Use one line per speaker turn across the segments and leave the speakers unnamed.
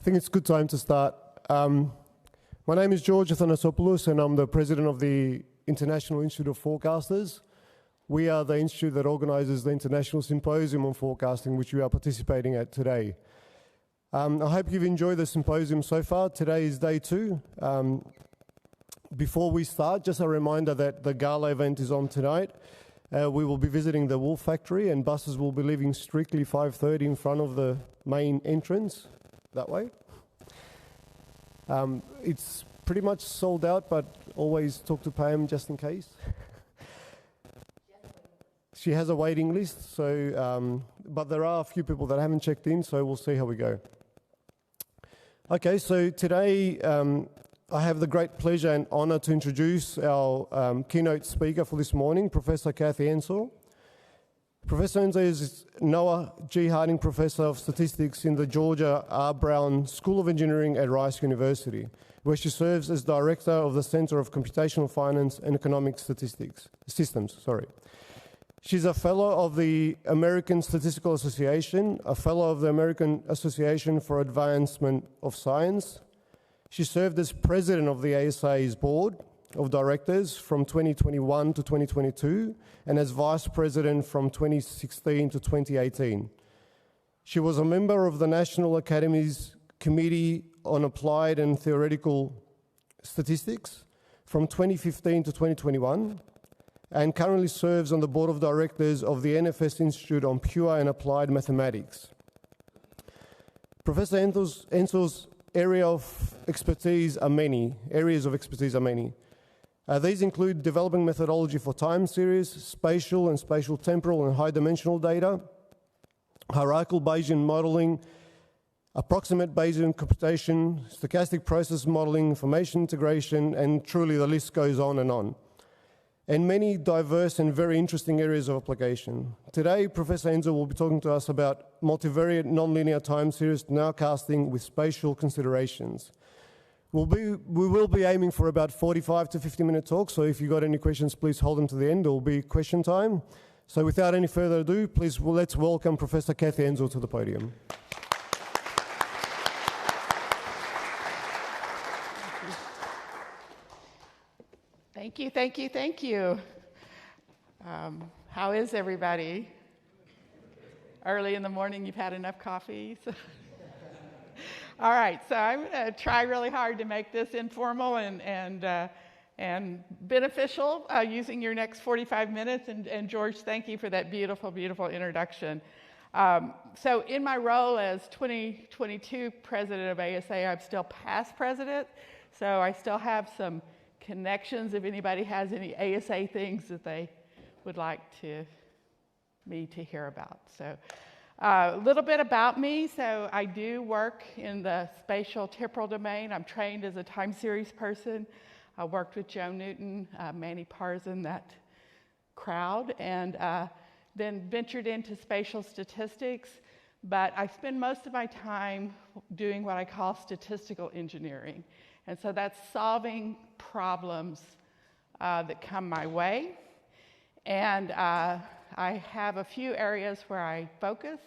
think it's a good time to start. My name is George Athanasopoulos, and I'm the president of the International Institute of Forecasters. We are the institute that organises the International Symposium on Forecasting, which we are participating at today. I hope you've enjoyed the symposium so far. Today is day 2. Before we start, just a reminder that the gala event is on tonight. We will be visiting the wool factory, and buses will be leaving strictly 5:30 in front of the main entrance, that way. It's pretty much sold out, but always talk to Pam just in case. She has a waiting list, so but there are a few people that haven't checked in, so we'll see how we go. Okay, so today I have the great pleasure and honour to introduce our keynote speaker for this morning, Professor Kathy Ensor. Professor Ensor is Noah G. Harding Professor of Statistics in the Georgia R. Brown School of Engineering at Rice University, where she serves as Director of the Center of Computational Finance and Economic Systems. She's a Fellow of the American Statistical Association, a Fellow of the American Association for Advancement of Science. She served as President of the ASA's Board of Directors from 2021 to 2022, and as Vice President from 2016 to 2018. She was a member of the National Academy's Committee on Applied and Theoretical Statistics from 2015 to 2021, and currently serves on the Board of Directors of the NFS Institute on Pure and Applied Mathematics. Professor Ensor's areas of expertise are many. These include developing methodology for time series, spatial and spatial temporal and high dimensional data, hierarchical Bayesian modeling, approximate Bayesian computation, stochastic process modeling, information integration, and truly the list goes on, and many diverse and very interesting areas of application. Today, Professor Ensor will be talking to us about multivariate nonlinear time series nowcasting with spatial considerations. We will be aiming for about 45 to 50-minute talks, so if you've got any questions, please hold them to the end. There will be question time. So without any further ado, please let's welcome Professor Kathy Ensor to the podium.
Thank you. How is everybody? Early in the morning, you've had enough coffee? All right, so I'm going to try really hard to make this informal and beneficial using your next 45 minutes. And George, thank you for that beautiful introduction. So in my role as 2022 president of ASA, I'm still past president, so I still have some connections if anybody has any ASA things that they would like me to hear about. So a little bit about me. So I do work in the spatial temporal domain. I'm trained as a time series person. I worked with Joe Newton, Manny Parzan, that crowd, and then ventured into spatial statistics. But I spend most of my time doing what I call statistical engineering. And so that's solving problems that come my way. And I have a few areas where I focus.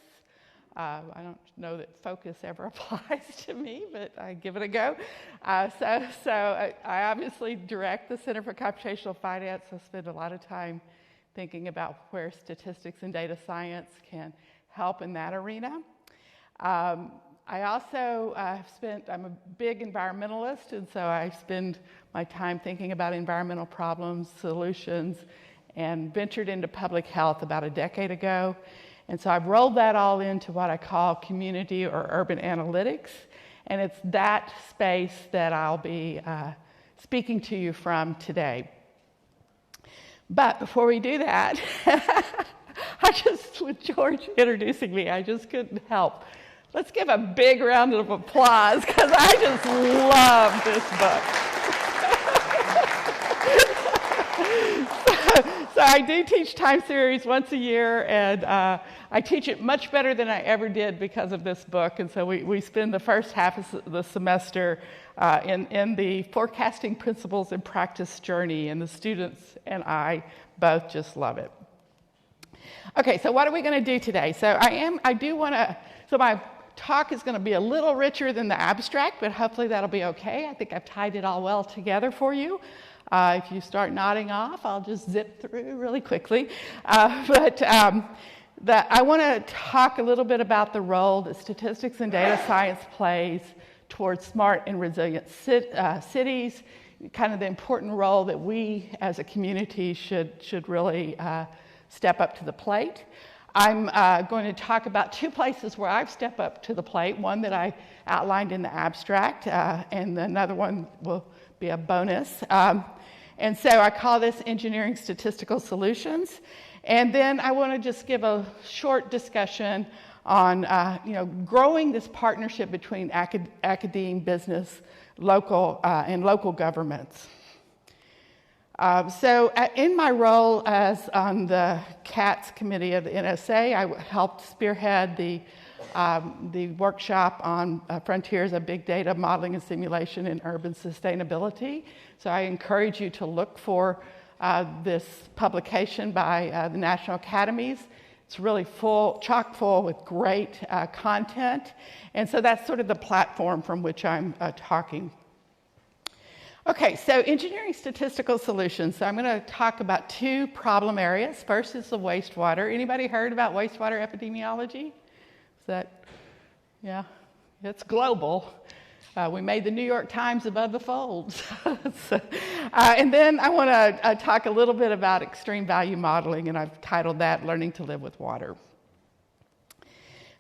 I don't know that focus ever applies to me, but I give it a go. So I obviously direct the Center for Computational Finance. I spend a lot of time thinking about where statistics and data science can help in that arena. I also I'm a big environmentalist, and so I spend my time thinking about environmental problems, solutions, and ventured into public health about a decade ago. And so I've rolled that all into what I call community or urban analytics, and it's that space that I'll be speaking to you from today. But before we do that, with George introducing me, I just couldn't help. Let's give a big round of applause, because I just love this book. So I do teach time series once a year, and I teach it much better than I ever did because of this book. And so we spend the first half of the semester in the forecasting principles and practice journey, and the students and I both just love it. Okay, so what are we going to do today? So by talk is going to be a little richer than the abstract, but hopefully that'll be okay. I think I've tied it all well together for you. If you start nodding off, I'll just zip through really quickly. I want to talk a little bit about the role that statistics and data science plays towards smart and resilient cities, kind of the important role that we as a community should really step up to the plate. I'm going to talk about two places where I've stepped up to the plate, one that I outlined in the abstract, and another one will be a bonus. And so I call this Engineering Statistical Solutions. And then I want to just give a short discussion on growing this partnership between academe, business, local, and local governments. In my role as on the CATS committee of the NSA, I helped spearhead the workshop on frontiers of big data modeling and simulation in urban sustainability. So I encourage you to look for this publication by the National Academies. It's really chock full with great content. And so that's sort of the platform from which I'm talking. Okay, so engineering statistical solutions. So I'm going to talk about two problem areas. First is the wastewater. Anybody heard about wastewater epidemiology? Yeah, it's global. We made the New York Times above the folds. And then I want to talk a little bit about extreme value modeling, and I've titled that Learning to Live with Water.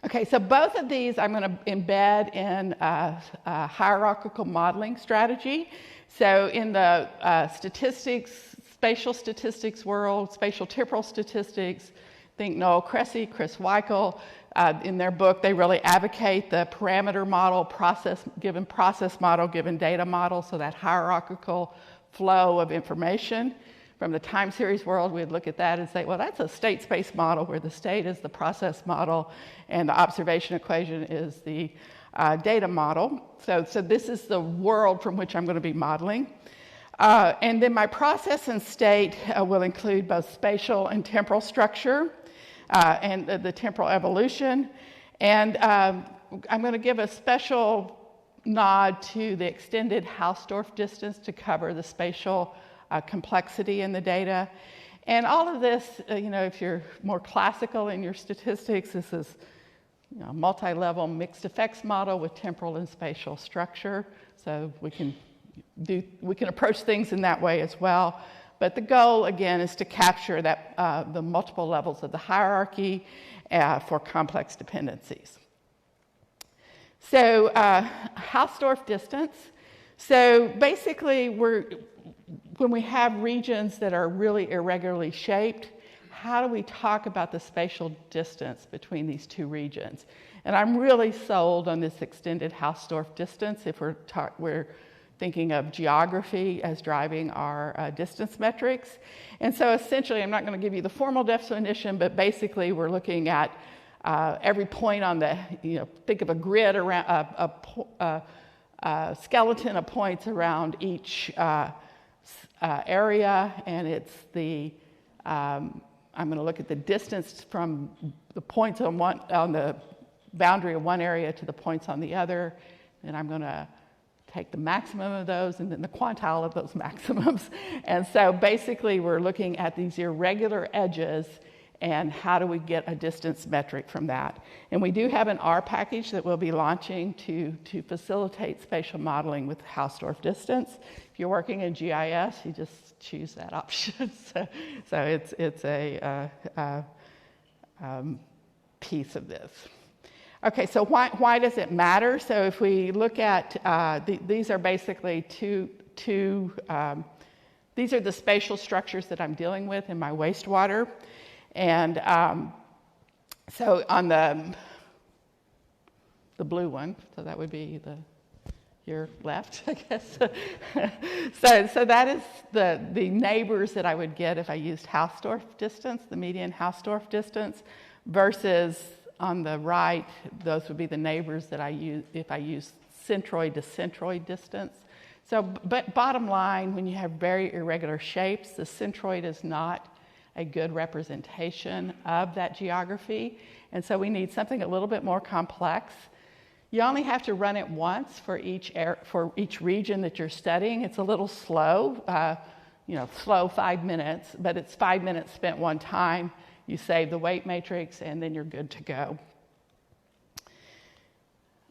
Okay, so both of these I'm going to embed in a hierarchical modeling strategy. So in the spatial statistics world, spatial temporal statistics, think Noel Cressy, Chris Weichel. In their book, they really advocate the parameter model, process model, given data model, so that hierarchical flow of information. From the time series world, we'd look at that and say, well, that's a state space model where the state is the process model and the observation equation is the data model. So this is the world from which I'm going to be modeling. And then my process and state will include both spatial and temporal structure. And the temporal evolution. And I'm going to give a special nod to the extended Hausdorff distance to cover the spatial complexity in the data. And all of this, if you're more classical in your statistics, this is a multi-level mixed effects model with temporal and spatial structure. So we can approach things in that way as well. But the goal, again, is to capture that the multiple levels of the hierarchy for complex dependencies. So Hausdorff distance. So basically, when we have regions that are really irregularly shaped, how do we talk about the spatial distance between these two regions? And I'm really sold on this extended Hausdorff distance if we're thinking of geography as driving our distance metrics. And so essentially, I'm not going to give you the formal definition, but basically we're looking at every point on the, think of a grid around, a skeleton of points around each area, and it's I'm going to look at the distance from the points on the boundary of one area to the points on the other, and I'm going to take the maximum of those and then the quantile of those maximums. And so basically we're looking at these irregular edges and how do we get a distance metric from that. And we do have an R package that we'll be launching to facilitate spatial modeling with Hausdorff distance. If you're working in GIS, you just choose that option. So it's a piece of this. Okay, so why does it matter? So if we look at, these are basically these are the spatial structures that I'm dealing with in my wastewater. And so on the blue one, so that would be your left, I guess. so that is the neighbors that I would get if I used Hausdorff distance, the median Hausdorff distance, versus on the right, those would be the neighbors that I use if I use centroid to centroid distance. So, but bottom line, when you have very irregular shapes, the centroid is not a good representation of that geography. And so we need something a little bit more complex You only have to run it once for each region that you're studying. It's a little slow, slow 5 minutes, but it's 5 minutes spent one time. You save the weight matrix, and then you're good to go.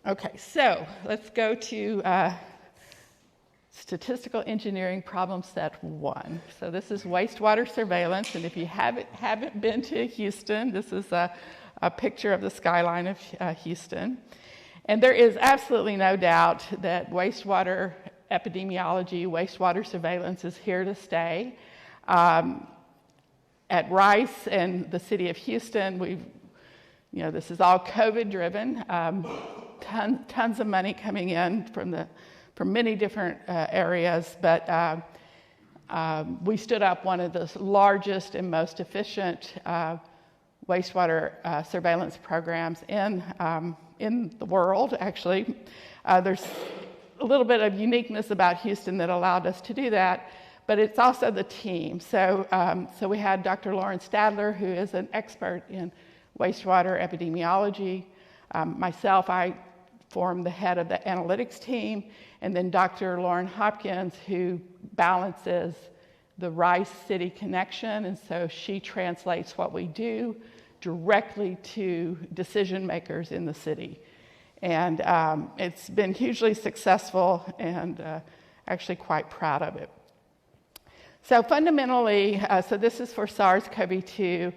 Okay, so let's go to statistical engineering problem set 1. So this is wastewater surveillance, and if you haven't been to Houston, this is a picture of the skyline of Houston. And there is absolutely no doubt that wastewater epidemiology, wastewater surveillance is here to stay. At Rice and the city of Houston, this is all COVID-driven. Tons of money coming in from many different areas, but we stood up one of the largest and most efficient wastewater surveillance programs in the world, actually. There's a little bit of uniqueness about Houston that allowed us to do that, but it's also the team. So we had Dr. Lauren Stadler, who is an expert in wastewater epidemiology. Myself, I formed the head of the analytics team, and then Dr. Lauren Hopkins, who balances the Rice City connection, and so she translates what we do directly to decision makers in the city. And it's been hugely successful, and actually quite proud of it. So fundamentally, so this is for SARS-CoV-2.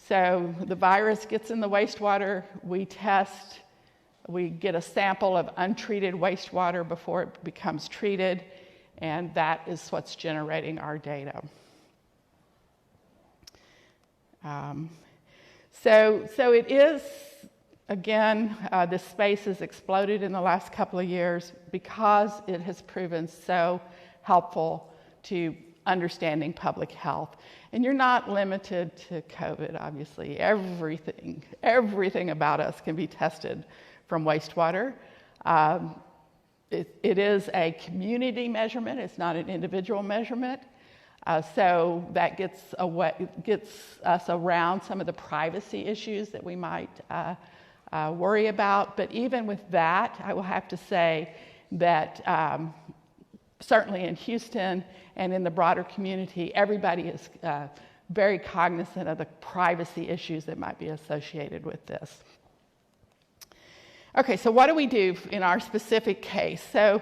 So the virus gets in the wastewater, we test, we get a sample of untreated wastewater before it becomes treated, and that is what's generating our data. So it is, again, this space has exploded in the last couple of years because it has proven so helpful to understanding public health. And you're not limited to COVID, obviously. Everything about us can be tested from wastewater. It is a community measurement. It's not an individual measurement. So that gets us around some of the privacy issues that we might worry about. But even with that, I will have to say that certainly in Houston and in the broader community, everybody is very cognizant of the privacy issues that might be associated with this. Okay, so what do we do in our specific case? So,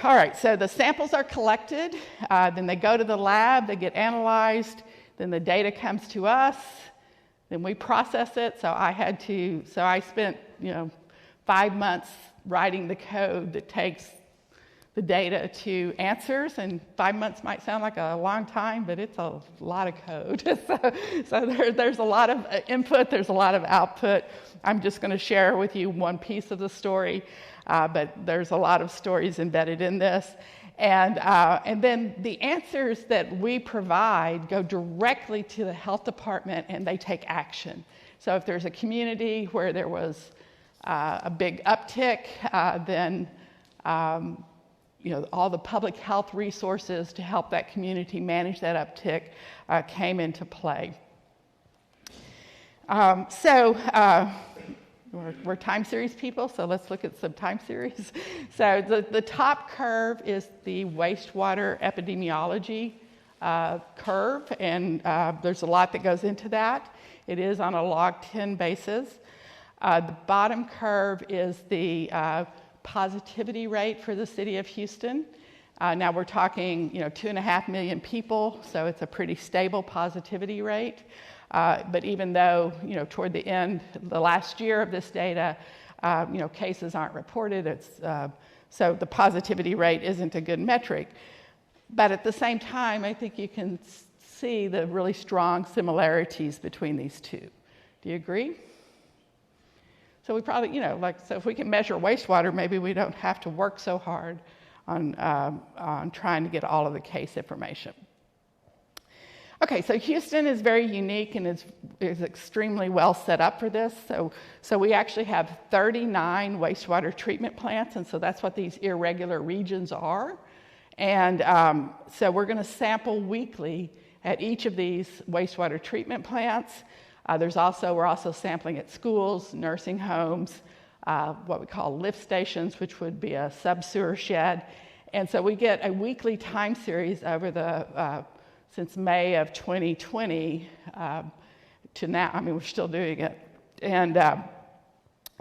all right, so the samples are collected, then they go to the lab, they get analyzed, then the data comes to us, then we process it. So I spent 5 months writing the code that takes the data to answers, and 5 months might sound like a long time, but it's a lot of code. so there's a lot of input, there's a lot of output. I'm just going to share with you one piece of the story, but there's a lot of stories embedded in this. And then the answers that we provide go directly to the health department, and they take action. So if there's a community where there was a big uptick, then all the public health resources to help that community manage that uptick came into play. We're time series people, so let's look at some time series. So the top curve is the wastewater epidemiology curve, and there's a lot that goes into that. It is on a log 10 basis. The bottom curve is the positivity rate for the city of Houston. Now we're talking, 2.5 million people, so it's a pretty stable positivity rate. But even though, toward the end, the last year of this data, cases aren't reported, so the positivity rate isn't a good metric. But at the same time, I think you can see the really strong similarities between these two. Do you agree? So we probably, so if we can measure wastewater, maybe we don't have to work so hard on trying to get all of the case information. Okay, so Houston is very unique and is extremely well set up for this. So we actually have 39 wastewater treatment plants, and so that's what these irregular regions are. And so we're going to sample weekly at each of these wastewater treatment plants. We're also sampling at schools, nursing homes, what we call lift stations, which would be a sub-sewer shed. And so we get a weekly time series over the since May of 2020 to now. I mean, we're still doing it. And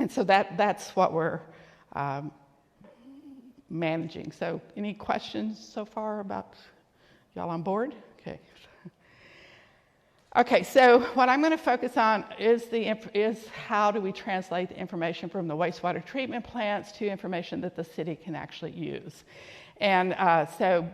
so that's what we're managing. So any questions so far about y'all on board? Okay. Okay, so what I'm going to focus on is how do we translate the information from the wastewater treatment plants to information that the city can actually use. And so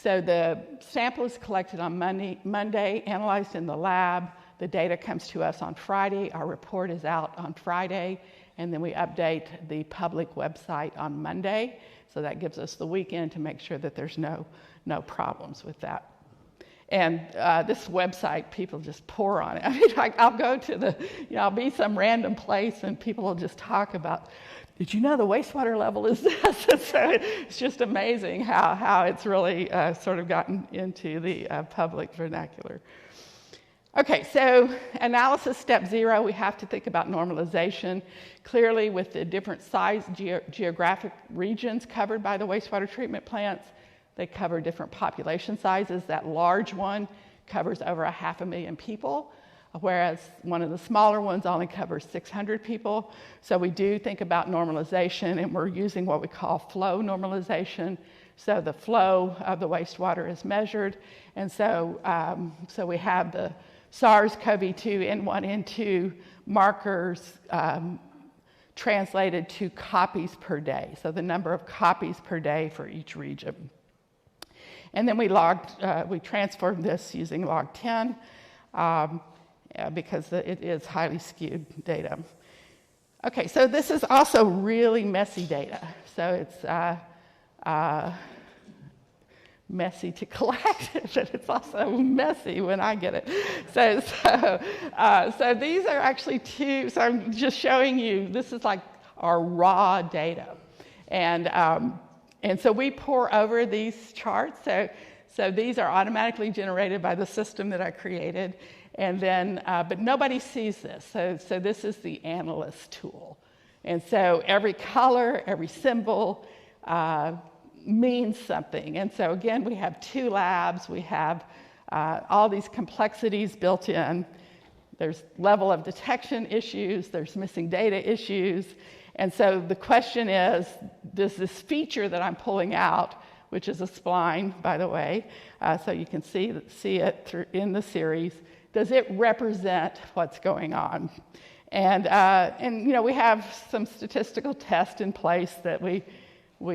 the sample is collected on Monday, analyzed in the lab. The data comes to us on Friday. Our report is out on Friday, and then we update the public website on Monday. So that gives us the weekend to make sure that there's no problems with that. And this website, people just pour on it. I mean, I'll go to I'll be some random place and people will just talk about, did you know the wastewater level is this? So it's just amazing how it's really sort of gotten into the public vernacular. Okay, so analysis step 0, we have to think about normalization. Clearly, with the different size geographic regions covered by the wastewater treatment plants, they cover different population sizes. That large one covers over 500,000 people, whereas one of the smaller ones only covers 600 people. So we do think about normalization, and we're using what we call flow normalization. So the flow of the wastewater is measured, and so we have the SARS-CoV-2 N1, N2 markers translated to copies per day, so the number of copies per day for each region. And then we transformed this using log 10 because it is highly skewed data. Okay, so this is also really messy data. So it's messy to collect, but it's also messy when I get it. So these are actually so I'm just showing you, this is like our raw data. And so we pour over these charts. So these are automatically generated by the system that I created. And then, but nobody sees this. So this is the analyst tool. And so every color, every symbol means something. And so again, we have 2 labs. We have all these complexities built in. There's level of detection issues. There's missing data issues. And so the question is, does this feature that I'm pulling out, which is a spline, by the way, so you can see it in the series, does it represent what's going on? And we have some statistical tests in place that we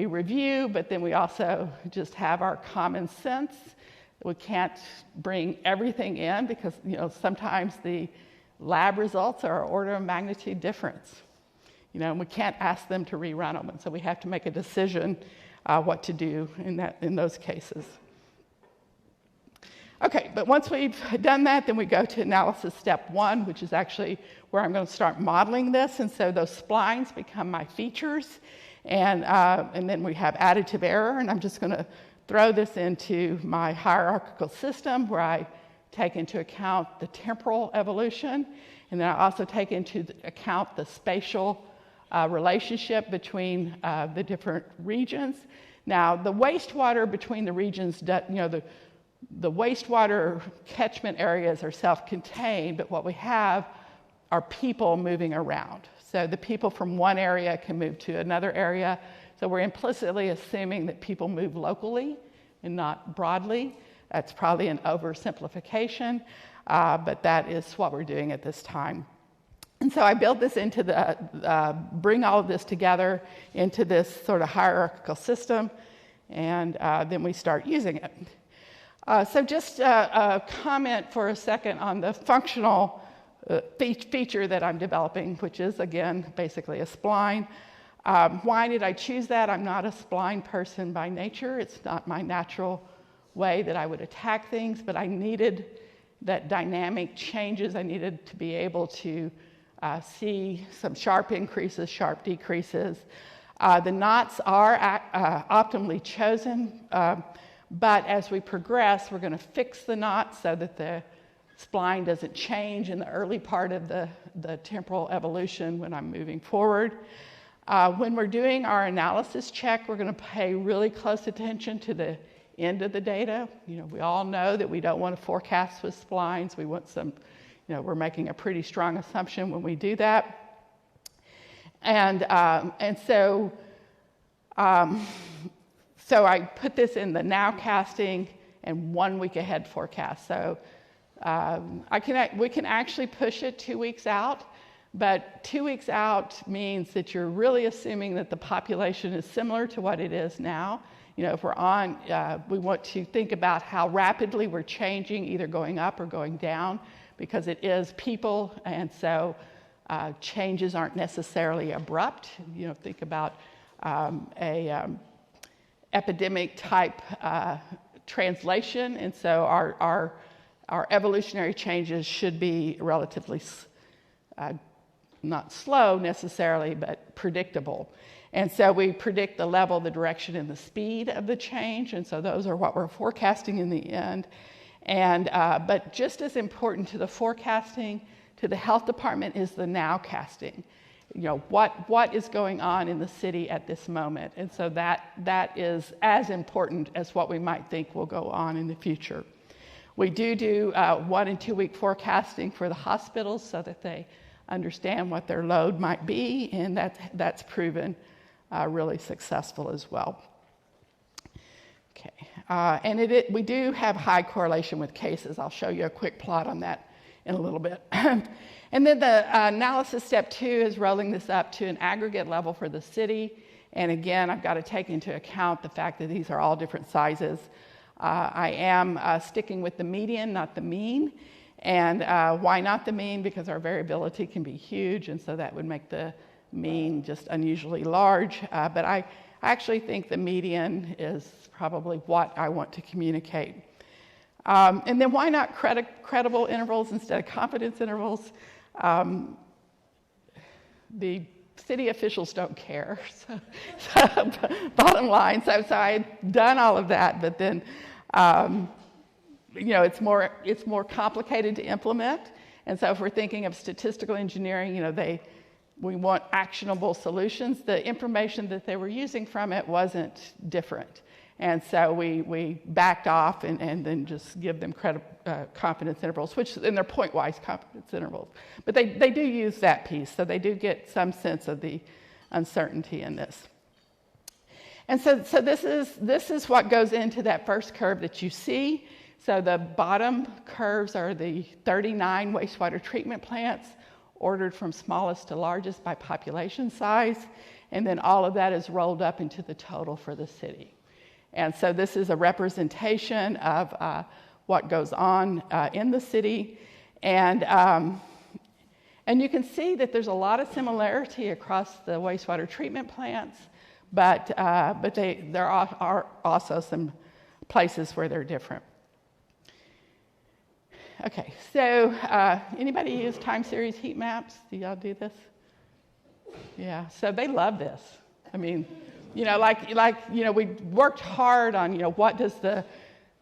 review, but then we also just have our common sense. We can't bring everything in because sometimes the lab results are an order of magnitude difference. And we can't ask them to rerun them, and so we have to make a decision what to do in those cases. Okay, but once we've done that, then we go to analysis step 1, which is actually where I'm going to start modeling this, and so those splines become my features, and then we have additive error, and I'm just going to throw this into my hierarchical system where I take into account the temporal evolution, and then I also take into account the spatial relationship between the different regions. Now, the wastewater between the regions, the wastewater catchment areas are self-contained, but what we have are people moving around. So the people from one area can move to another area. So we're implicitly assuming that people move locally and not broadly. That's probably an oversimplification, but that is what we're doing at this time. And so I built this into bring all of this together into this sort of hierarchical system, and then we start using it. So just a comment for a second on the functional feature that I'm developing, which is, again, basically a spline. Why did I choose that? I'm not a spline person by nature. It's not my natural way that I would attack things, but I needed that dynamic changes. I needed to be able to see some sharp increases, sharp decreases. The knots are optimally chosen, but as we progress, we're going to fix the knots so that the spline doesn't change in the early part of the temporal evolution when I'm moving forward. When we're doing our analysis check, we're going to pay really close attention to the end of the data. We all know that we don't want to forecast with splines. We want some, we're making a pretty strong assumption when we do that. And so I put this in the Nowcasting and 1 week ahead forecast. So we can actually push it 2 weeks out, but 2 weeks out means that you're really assuming that the population is similar to what it is now. If we're on, we want to think about how rapidly we're changing, either going up or going down, because it is people, and so changes aren't necessarily abrupt. Think about epidemic type translation, and so our evolutionary changes should be relatively not slow necessarily, but predictable. And so we predict the level, the direction, and the speed of the change, and so those are what we're forecasting in the end. But just as important to the forecasting, to the health department, is the nowcasting. What is going on in the city at this moment, and so that is as important as what we might think will go on in the future. We do 1 and 2 week forecasting for the hospitals so that they understand what their load might be, and that's proven really successful as well. Okay, and we do have high correlation with cases. I'll show you a quick plot on that in a little bit. And then the analysis step 2 is rolling this up to an aggregate level for the city. And again, I've got to take into account the fact that these are all different sizes. I am sticking with the median, not the mean. And why not the mean? Because our variability can be huge, and so that would make the mean just unusually large. But I actually think the median is probably what I want to communicate. And then why not credible intervals instead of confidence intervals? The city officials don't care. So bottom line, so I've done all of that, but then it's more complicated to implement. And so if we're thinking of statistical engineering, we want actionable solutions. The information that they were using from it wasn't different. And so we backed off and then just give them confidence intervals, and they're point-wise confidence intervals. But they do use that piece, so they do get some sense of the uncertainty in this. And so this is what goes into that first curve that you see. So the bottom curves are the 39 wastewater treatment plants, ordered from smallest to largest by population size, and then all of that is rolled up into the total for the city. And so this is a representation of what goes on in the city, and you can see that there's a lot of similarity across the wastewater treatment plants, but there are also some places where they're different. Okay, so anybody use time series heat maps? Do y'all do this? Yeah, so they love this. I mean, we worked hard on, what does the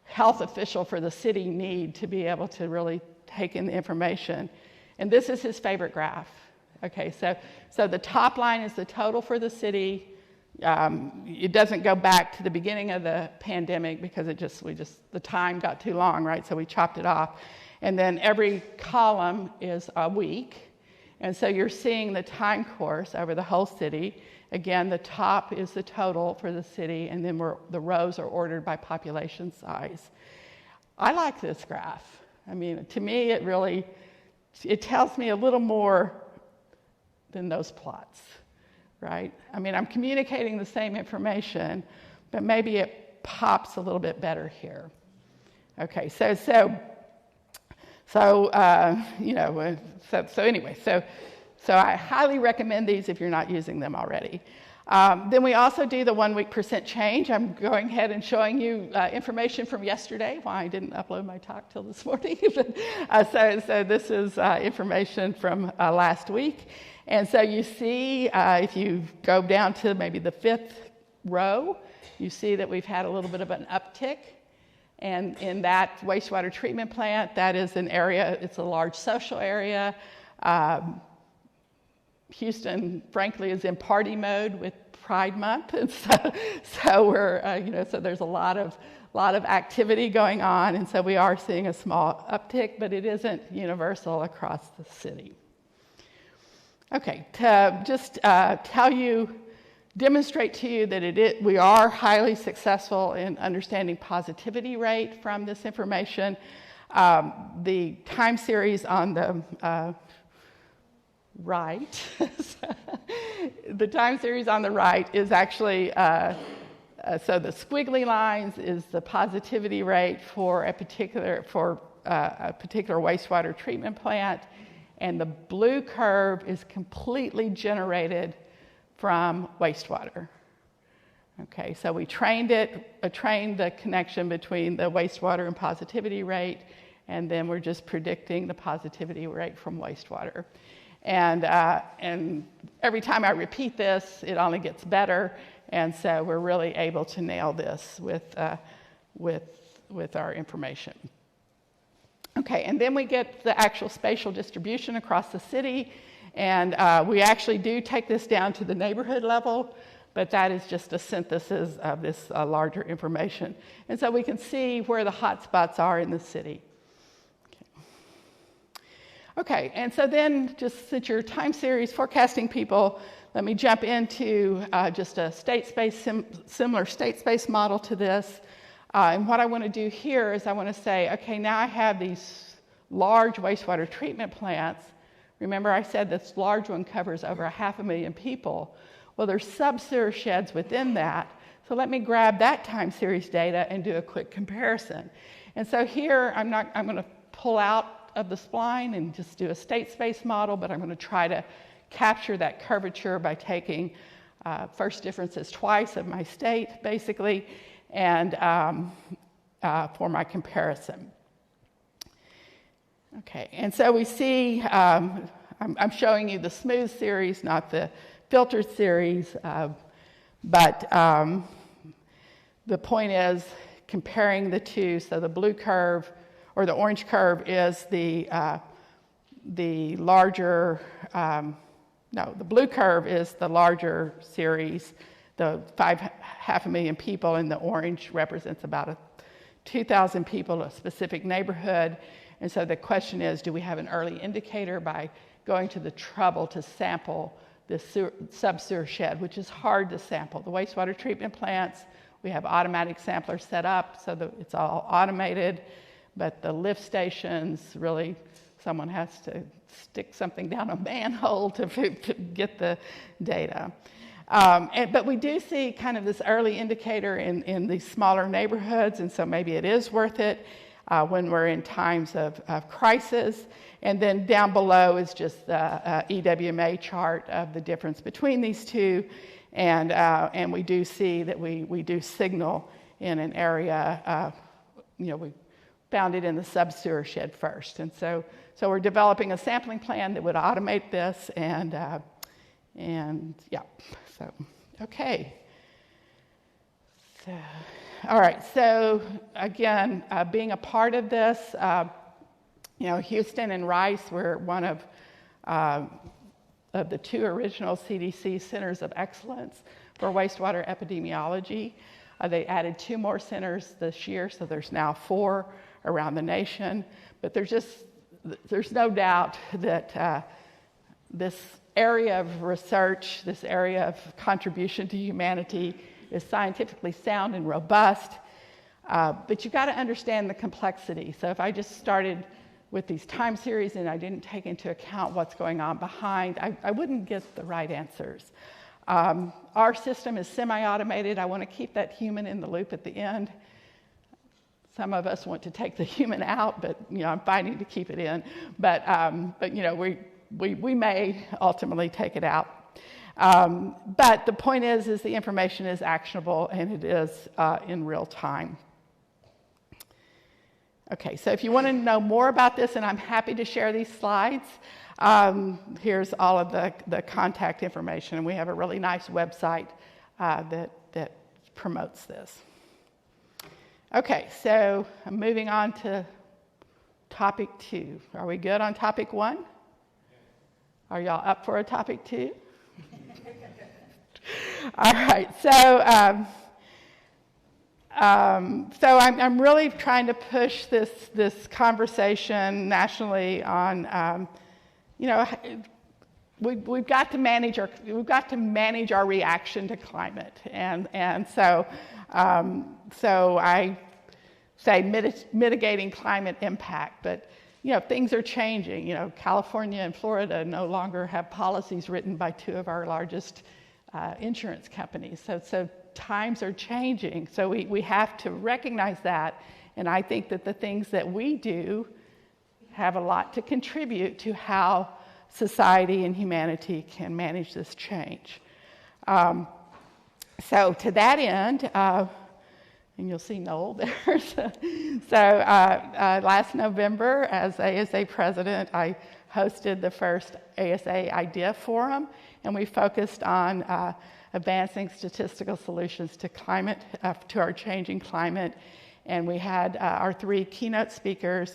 health official for the city need to be able to really take in the information. And this is his favorite graph. Okay, so the top line is the total for the city. It doesn't go back to the beginning of the pandemic because the time got too long, right? So we chopped it off. And then every column is a week. And so you're seeing the time course over the whole city. Again, the top is the total for the city, and then the rows are ordered by population size. I like this graph. I mean, to me, it tells me a little more than those plots, right? I mean, I'm communicating the same information, but maybe it pops a little bit better here. Okay, so I highly recommend these if you're not using them already. Then we also do the 1 week % change. I'm going ahead and showing you information from yesterday. Why I didn't upload my talk till this morning. So this is information from last week. And so you see, if you go down to maybe the 5th row, you see that we've had a little bit of an uptick. And in that wastewater treatment plant, that is an area, it's a large social area. Houston, frankly, is in party mode with Pride Month, and so we're, so there's a lot of activity going on, and so we are seeing a small uptick, but it isn't universal across the city. Okay, to just demonstrate to you that we are highly successful in understanding positivity rate from this information. The time series on the right, the time series on the right is actually, so the squiggly lines is the positivity rate for a particular wastewater treatment plant, and the blue curve is completely generated from wastewater. Okay, so we trained the connection between the wastewater and positivity rate, and then we're just predicting the positivity rate from wastewater. And every time I repeat this, it only gets better, and so we're really able to nail this with our information. Okay, and then we get the actual spatial distribution across the city, and we actually do take this down to the neighborhood level, but that is just a synthesis of this larger information. And so we can see where the hot spots are in the city. Okay, and so then, just since you're time series forecasting people, let me jump into just a state space, similar state space model to this. And what I want to do here is I want to say, okay, now I have these large wastewater treatment plants. Remember I said this large one covers over 500,000 people. Well, there's sub-sewer sheds within that. So let me grab that time series data and do a quick comparison. And so here I'm going to pull out of the spline and just do a state space model, but I'm going to try to capture that curvature by taking first differences twice of my state, basically, and for my comparison. Okay, and so we see, I'm showing you the smooth series, not the filtered series, but the point is comparing the two. So the blue curve, or the orange curve, is the larger, the blue curve is the larger series, the 500,000 people, and the orange represents about 2,000 people, a specific neighborhood. And so the question is, do we have an early indicator by going to the trouble to sample this sub-sewer shed, which is hard to sample. The wastewater treatment plants, we have automatic samplers set up so that it's all automated, but the lift stations, really, someone has to stick something down a manhole to get the data. But we do see kind of this early indicator in these smaller neighborhoods, and so maybe it is worth it when we're in times of crisis. And then down below is just the EWMA chart of the difference between these two, and we do see that we do signal in an area, we found it in the sub-sewer shed first. And so we're developing a sampling plan that would automate this, and yeah, so, okay. So, all right, so again, being a part of this, Houston and Rice were one of the two original CDC centers of excellence for wastewater epidemiology. They added 2 more centers this year, so there's now 4 around the nation. But there's no doubt that this area of research, this area of contribution to humanity is scientifically sound and robust. But you've got to understand the complexity. So if I just started with these time series and I didn't take into account what's going on behind, I wouldn't get the right answers. Our system is semi-automated. I want to keep that human in the loop at the end. Some of us want to take the human out, but I'm fighting to keep it in. But we may ultimately take it out. But the point is the information is actionable and it is in real time. Okay, so if you want to know more about this, and I'm happy to share these slides, here's all of the contact information. And we have a really nice website that promotes this. Okay, so I'm moving on to topic 2. Are we good on topic 1? Are y'all up for a topic 2? All right, so I'm really trying to push this conversation nationally on, we've got to manage our reaction to climate, and so I say mitigating climate impact, but things are changing. California and Florida no longer have policies written by 2 of our largest insurance companies. So times are changing. So we have to recognize that, and I think that the things that we do have a lot to contribute to how society and humanity can manage this change. So to that end, and you'll see Noel there. So last November, as ASA president, I hosted the first ASA Idea Forum, and we focused on advancing statistical solutions to climate, to our changing climate. And we had our 3 keynote speakers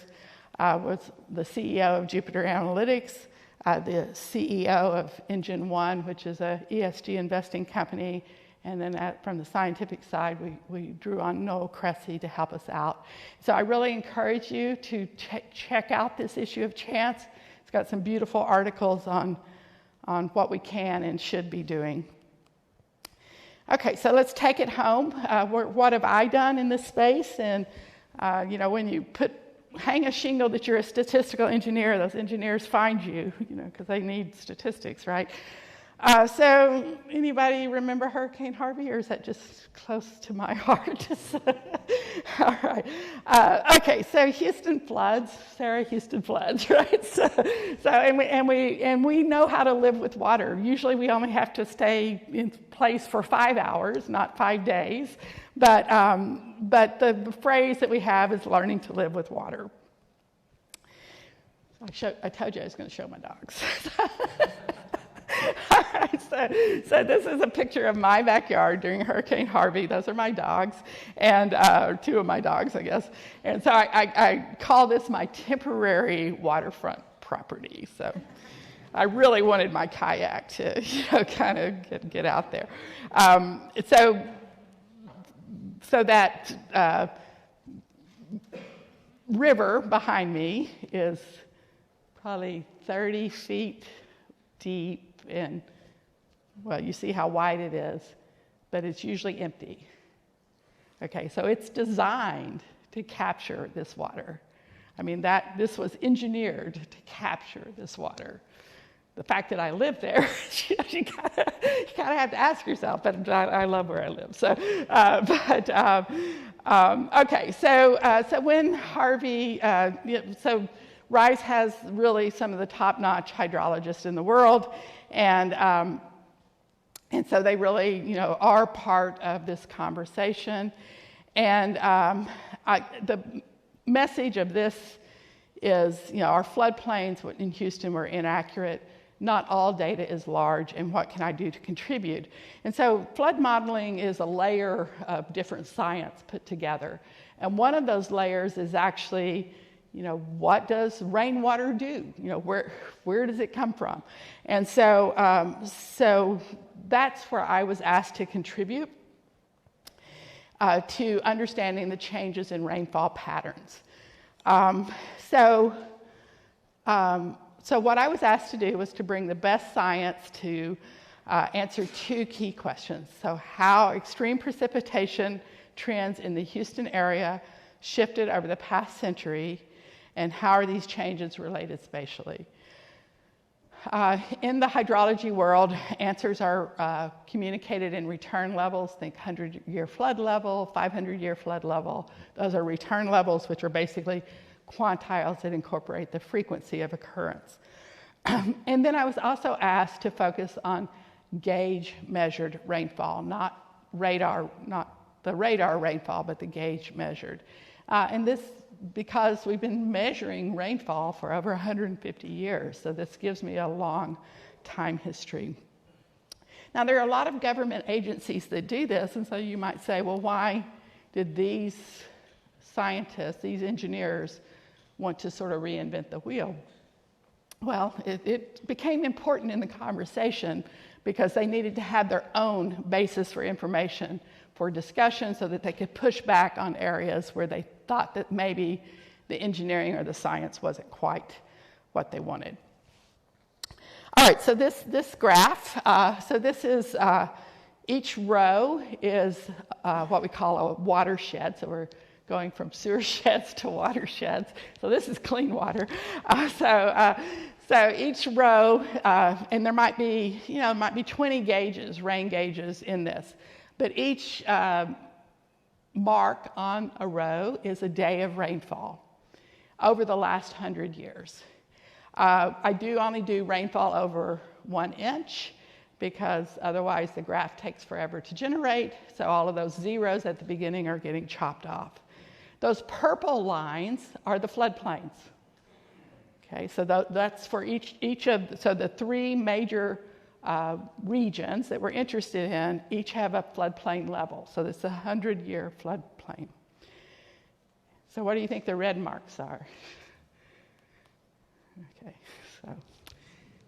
was the CEO of Jupiter Analytics, the CEO of Engine One, which is a ESG investing company, and then from the scientific side, we drew on Noel Cressy to help us out. So I really encourage you to check out this issue of Chance. It's got some beautiful articles on what we can and should be doing. Okay, so let's take it home. What have I done in this space? And when you hang a shingle that you're a statistical engineer, those engineers find you, because they need statistics, right? So anybody remember Hurricane Harvey, or is that just close to my heart? All right. Okay, so Houston floods, right? And we know how to live with water. Usually we only have to stay in place for 5 hours, not 5 days. But the phrase that we have is learning to live with water. I told you I was going to show my dogs. All right, so this is a picture of my backyard during Hurricane Harvey. Those are my dogs, and 2 of my dogs, I guess. And so I call this my temporary waterfront property. So I really wanted my kayak to, kind of get out there. So that river behind me is probably 30 feet deep, and you see how wide it is, but it's usually empty. Okay, so it's designed to capture this water. I mean, this was engineered to capture this water. The fact that I live there, you kind of have to ask yourself, but I love where I live. So, okay, so when Harvey, so RISE has really some of the top-notch hydrologists in the world, and so they really, are part of this conversation. And the message of this is, our floodplains in Houston were inaccurate. Not all data is large, and what can I do to contribute? And so flood modeling is a layer of different science put together. And one of those layers is actually, what does rainwater do? Where does it come from? And so, so that's where I was asked to contribute to understanding the changes in rainfall patterns. So what I was asked to do was to bring the best science to answer 2 key questions. So how extreme precipitation trends in the Houston area shifted over the past century, and how are these changes related spatially? In the hydrology world, answers are communicated in return levels. Think 100-year flood level, 500-year flood level. Those are return levels, which are basically quantiles that incorporate the frequency of occurrence. And then I was also asked to focus on gauge-measured rainfall, not the radar rainfall, but the gauge-measured. And this, because we've been measuring rainfall for over 150 years, so this gives me a long time history. Now, there are a lot of government agencies that do this, and so you might say, well, why did these scientists, these engineers, want to sort of reinvent the wheel? Well, it became important in the conversation because they needed to have their own basis for information for discussion so that they could push back on areas where they thought that maybe the engineering or the science wasn't quite what they wanted. All right, so this graph, so this is, each row is what we call a watershed. So we're going from sewer sheds to watersheds. So this is clean water. So each row, and there might be, might be 20 gauges, rain gauges in this. But each mark on a row is a day of rainfall over the last 100 years. I only do rainfall over 1 inch because otherwise the graph takes forever to generate. So all of those zeros at the beginning are getting chopped off. Those purple lines are the floodplains. Okay, so that's for each of, so the 3 major regions that we're interested in each have a floodplain level. So it's a 100-year floodplain. So what do you think the red marks are? Okay, so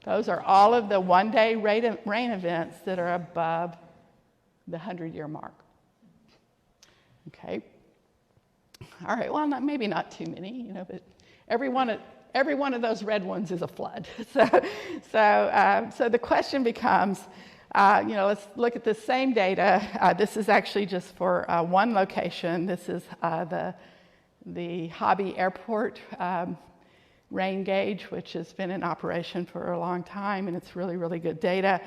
those are all of the one-day rain events that are above the 100-year mark. Okay. All right, well, maybe not too many, but every one of those red ones is a flood. So the question becomes, let's look at the same data. This is actually just for one location. This is the Hobby Airport rain gauge, which has been in operation for a long time, and it's really, really good data.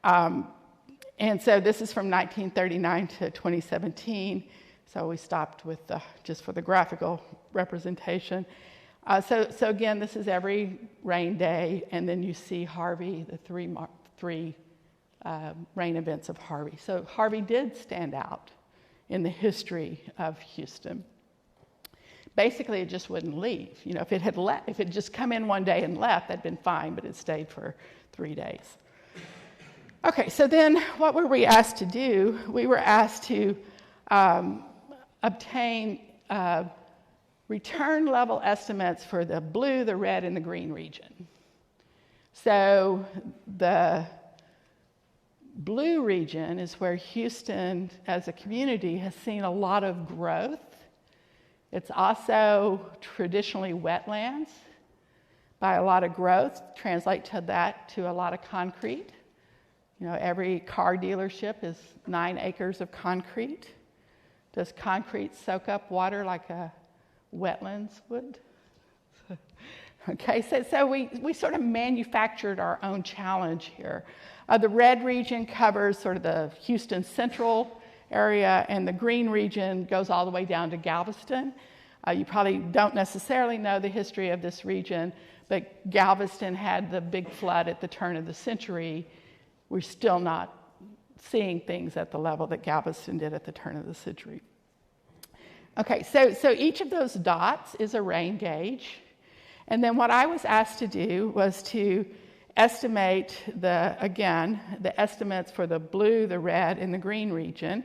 And so this is from 1939 to 2017. So we stopped with just for the graphical representation. So again, this is every rain day, and then you see Harvey, the three rain events of Harvey. So Harvey did stand out in the history of Houston. Basically, it just wouldn't leave. If it had just come in one day and left, that'd been fine, but it stayed for 3 days. Okay, so then what were we asked to do? We were asked to obtain return level estimates for the blue, the red, and the green region. So the blue region is where Houston as a community has seen a lot of growth. It's also traditionally wetlands. By a lot of growth, translate that to a lot of concrete. Every car dealership is 9 acres of concrete. Does concrete soak up water like a wetlands would? Okay, so we sort of manufactured our own challenge here. The red region covers sort of the Houston Central area, and the green region goes all the way down to Galveston. You probably don't necessarily know the history of this region, but Galveston had the big flood at the turn of the century. We're still not seeing things at the level that Galveston did at the turn of the century. Okay, so each of those dots is a rain gauge. And then what I was asked to do was to estimate the estimates for the blue, the red, and the green region.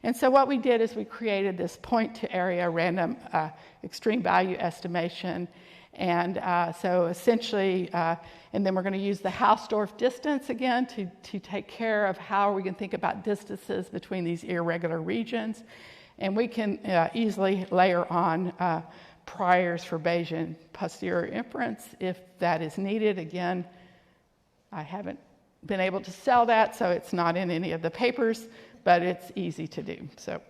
And so what we did is we created this point-to-area random extreme value estimation. And so essentially, and then we're going to use the Hausdorff distance again to take care of how we can think about distances between these irregular regions. And we can easily layer on priors for Bayesian posterior inference if that is needed. Again, I haven't been able to sell that, so it's not in any of the papers, but it's easy to do. So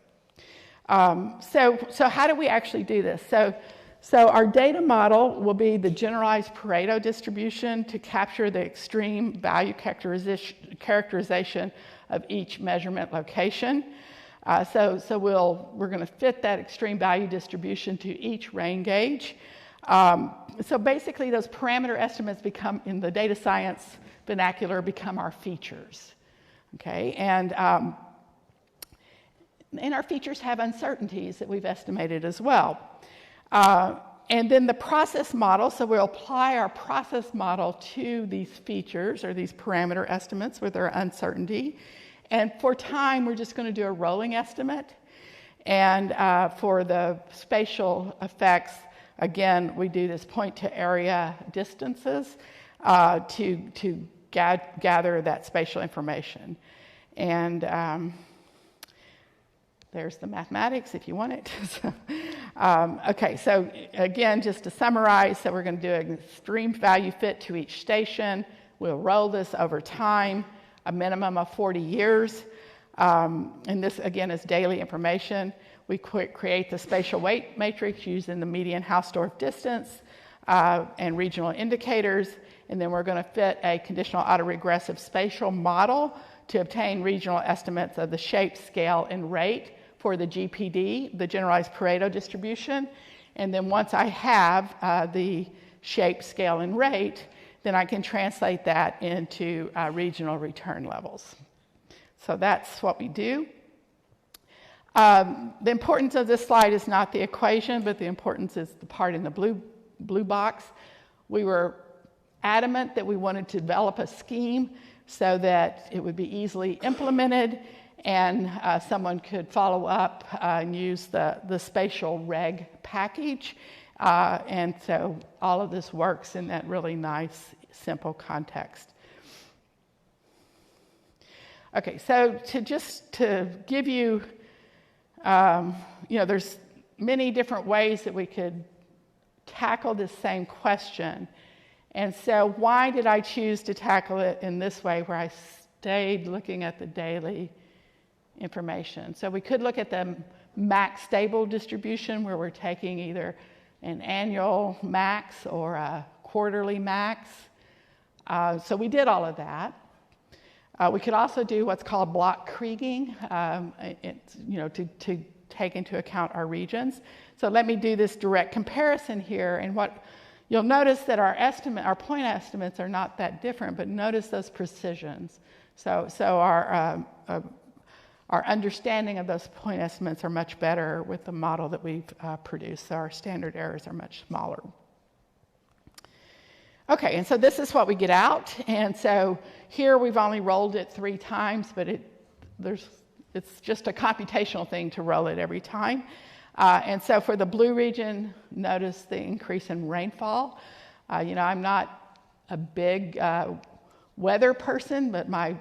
how do we actually do this? So our data model will be the generalized Pareto distribution to capture the extreme value characterization of each measurement location. So we're going to fit that extreme value distribution to each rain gauge. So basically, those parameter estimates become, in the data science vernacular, become our features. Okay, and our features have uncertainties that we've estimated as well. And then the process model, so we'll apply our process model to these features or these parameter estimates with their uncertainty. And for time, we're just going to do a rolling estimate. And for the spatial effects, again, we do this point-to-area distances to gather that spatial information. And there's the mathematics if you want it. Okay, so again, just to summarize, so we're going to do an extreme value fit to each station. We'll roll this over time, a minimum of 40 years. And this, again, is daily information. We create the spatial weight matrix using the median Hausdorff distance and regional indicators. And then we're going to fit a conditional autoregressive spatial model to obtain regional estimates of the shape, scale, and rate for the GPD, the generalized Pareto distribution. And then once I have the shape, scale, and rate, then I can translate that into regional return levels. So that's what we do. The importance of this slide is not the equation, but the importance is the part in the blue box. We were adamant that we wanted to develop a scheme so that it would be easily implemented and someone could follow up and use the spatial reg package. And so all of this works in that really nice, simple context. Okay, so to give you, there's many different ways that we could tackle this same question. And so why did I choose to tackle it in this way where I stayed looking at the daily information? So we could look at the max stable distribution where we're taking either an annual max or a quarterly max. So we did all of that. We could also do what's called block kriging, to take into account our regions. So let me do this direct comparison here, and what you'll notice that our point estimates are not that different, but notice those precisions. So our understanding of those point estimates are much better with the model that we've produced. So our standard errors are much smaller. Okay, and so this is what we get out. And so here we've only rolled it 3 times, but it's just a computational thing to roll it every time. And so for the blue region, notice the increase in rainfall. I'm not a big weather person, but my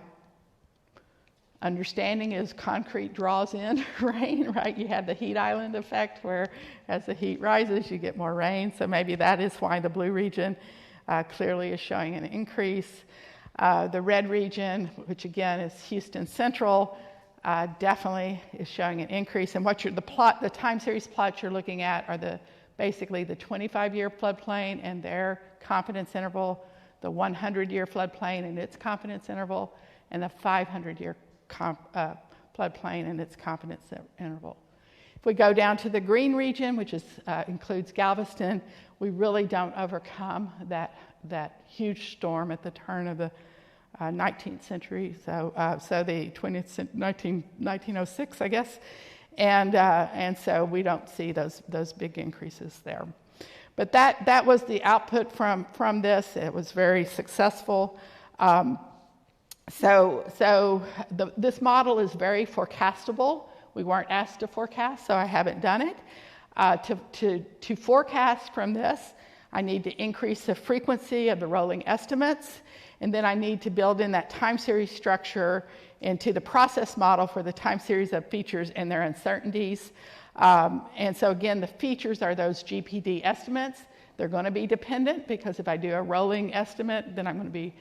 understanding is concrete draws in rain, right? You have the heat island effect where as the heat rises, you get more rain. So maybe that is why the blue region clearly is showing an increase. The red region, which again is Houston Central, definitely is showing an increase. And the time series plots you're looking at are basically the 25-year floodplain and their confidence interval, the 100-year floodplain and its confidence interval, and the 500-year floodplain and its confidence interval. If we go down to the green region, which includes Galveston, we really don't overcome that huge storm at the turn of the 19th century, so the 1906, I guess, and so we don't see those big increases there. But that was the output from this. It was very successful. This model is very forecastable. We weren't asked to forecast, so I haven't done it. To forecast from this, I need to increase the frequency of the rolling estimates, and then I need to build in that time series structure into the process model for the time series of features and their uncertainties. And so again, the features are those GPD estimates. They're going to be dependent because if I do a rolling estimate, then I'm going to be,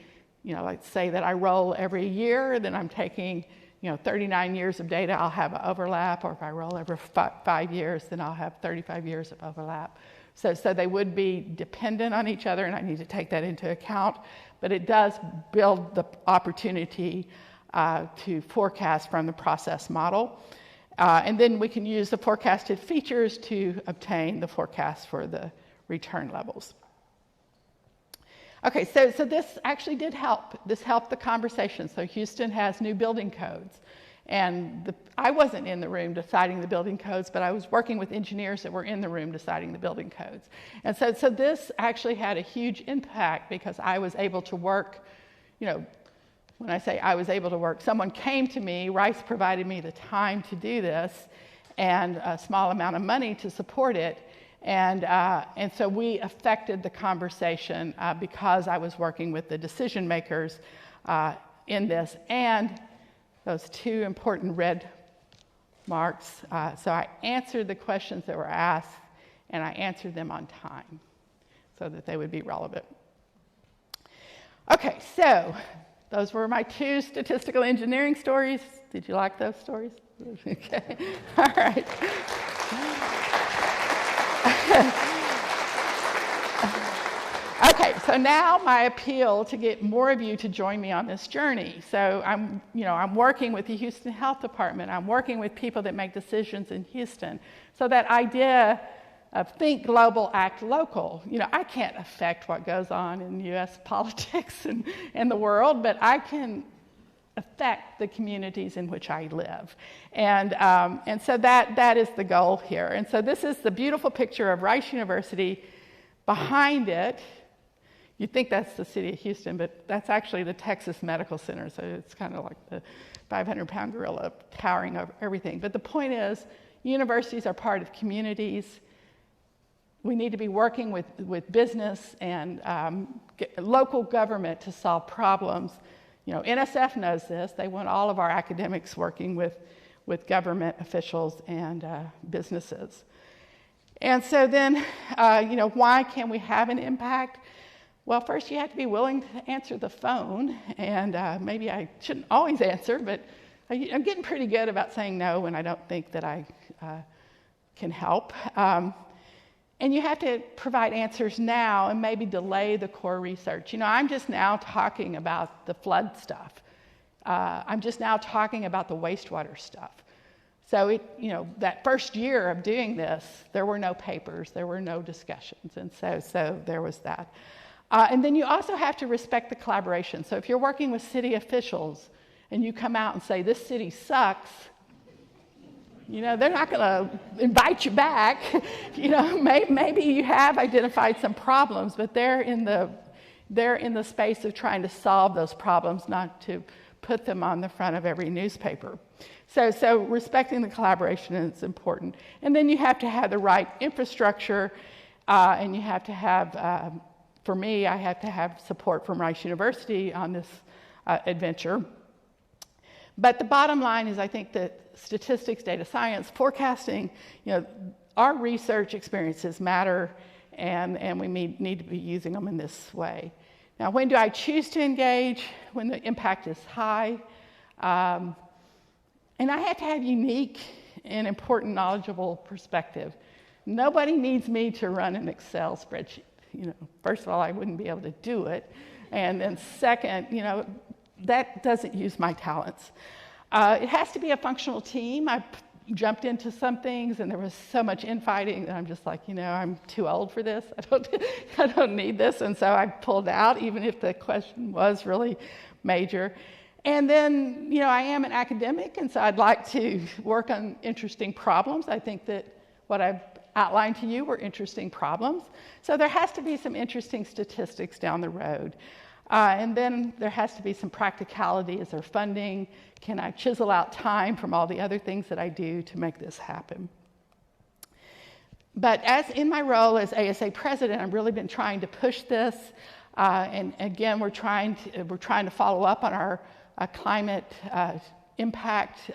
let's say that I roll every year, then I'm taking 39 years of data, I'll have an overlap, or if I roll every 5 years, then I'll have 35 years of overlap. So they would be dependent on each other, and I need to take that into account. But it does build the opportunity to forecast from the process model. And then we can use the forecasted features to obtain the forecast for the return levels. Okay, so this actually did help. This helped the conversation. So Houston has new building codes. And I wasn't in the room deciding the building codes, but I was working with engineers that were in the room deciding the building codes. And so this actually had a huge impact because I was able to work, when I say I was able to work, someone came to me, Rice provided me the time to do this, and a small amount of money to support it. And so we affected the conversation because I was working with the decision makers in this, and those two important red marks. So I answered the questions that were asked, and I answered them on time so that they would be relevant. Okay, so those were my two statistical engineering stories. Did you like those stories? Okay, all right. Okay, so now my appeal to get more of you to join me on this journey. So I'm working with the Houston Health Department. I'm working with people that make decisions in Houston. So that idea of think global, act local. I can't affect what goes on in U.S. politics and the world, but I can affect the communities in which I live. And so that is the goal here. And so this is the beautiful picture of Rice University. Behind it, you'd think that's the city of Houston, but that's actually the Texas Medical Center. So it's kind of like the 500-pound gorilla towering over everything. But the point is, universities are part of communities. We need to be working with business and local government to solve problems. NSF knows this. They want all of our academics working with government officials and businesses. And so then, why can we have an impact? Well, first you have to be willing to answer the phone. And maybe I shouldn't always answer, but I'm getting pretty good about saying no when I don't think that I can help. And you have to provide answers now and maybe delay the core research. I'm just now talking about the flood stuff. I'm just now talking about the wastewater stuff. So that first year of doing this, there were no papers, there were no discussions, and so there was that. And then you also have to respect the collaboration. So if you're working with city officials and you come out and say, this city sucks, they're not going to invite you back. Maybe you have identified some problems, but they're in the space of trying to solve those problems, not to put them on the front of every newspaper. So respecting the collaboration is important. And then you have to have the right infrastructure, and you have to have, for me, I have to have support from Rice University on this adventure. But the bottom line is I think that statistics, data science, forecasting, our research experiences matter, and we need to be using them in this way. Now, when do I choose to engage? When the impact is high. And I have to have unique and important knowledgeable perspective. Nobody needs me to run an Excel spreadsheet. First of all, I wouldn't be able to do it. And then second, that doesn't use my talents. It has to be a functional team. I jumped into some things and there was so much infighting that I'm just like, I'm too old for this. I don't need this. And so I pulled out, even if the question was really major. And then, I am an academic, and so I'd like to work on interesting problems. I think that what I've outlined to you were interesting problems. So there has to be some interesting statistics down the road. And then there has to be some practicality. Is there funding? Can I chisel out time from all the other things that I do to make this happen? But as in my role as ASA president, I've really been trying to push this. And again, we're trying to follow up on our climate impact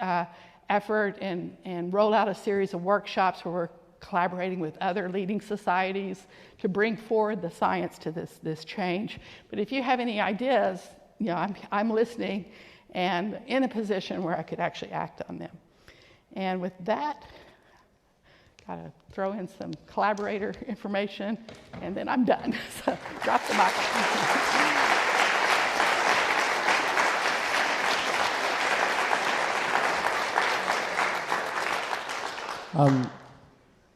effort and roll out a series of workshops where we're collaborating with other leading societies to bring forward the science to this change. But if you have any ideas, I'm listening and in a position where I could actually act on them. And with that, got to throw in some collaborator information, and then I'm done. So drop the mic.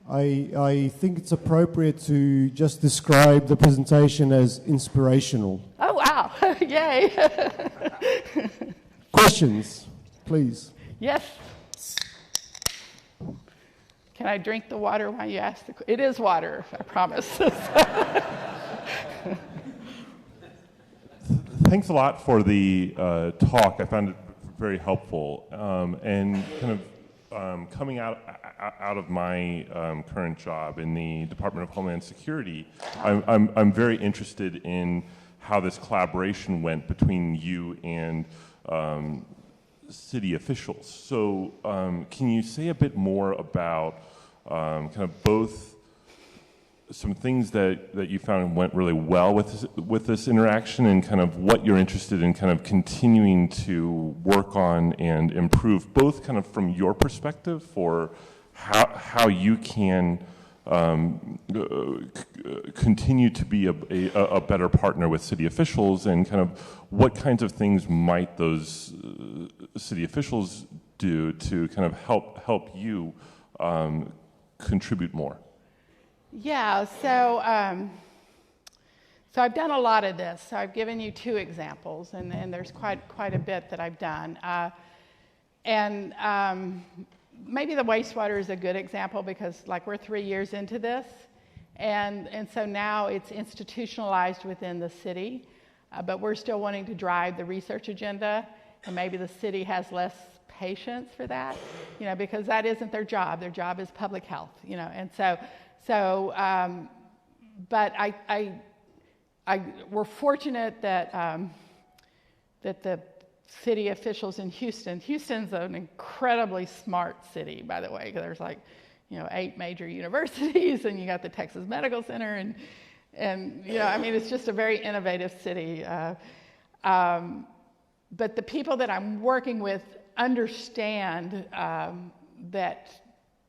I think it's appropriate to just describe the presentation as inspirational.
Oh, wow. Yay.
Questions, please.
Yes. Can I drink the water while you ask the question? It is water, I promise.
Thanks a lot for the talk. I found it very helpful. And kind of coming out out of my current job in the Department of Homeland Security, I'm very interested in how this collaboration went between you and city officials. So can you say a bit more about kind of both some things that you found went really well with this interaction, and kind of what you're interested in kind of continuing to work on and improve, both kind of from your perspective for how you can continue to be a better partner with city officials, and kind of what kinds of things might those city officials do to kind of help you contribute more?
Yeah, so I've done a lot of this. So I've given you 2 examples, and there's quite a bit that I've done. Maybe the wastewater is a good example because, like, we're 3 years into this, and so now it's institutionalized within the city, but we're still wanting to drive the research agenda, and maybe the city has less patience for that, because that isn't their job. Their job is public health, and but we're fortunate that the city officials in Houston's an incredibly smart city, by the way. There's 8 major universities, and you got the Texas Medical Center, and it's just a very innovative city. But the people that I'm working with understand that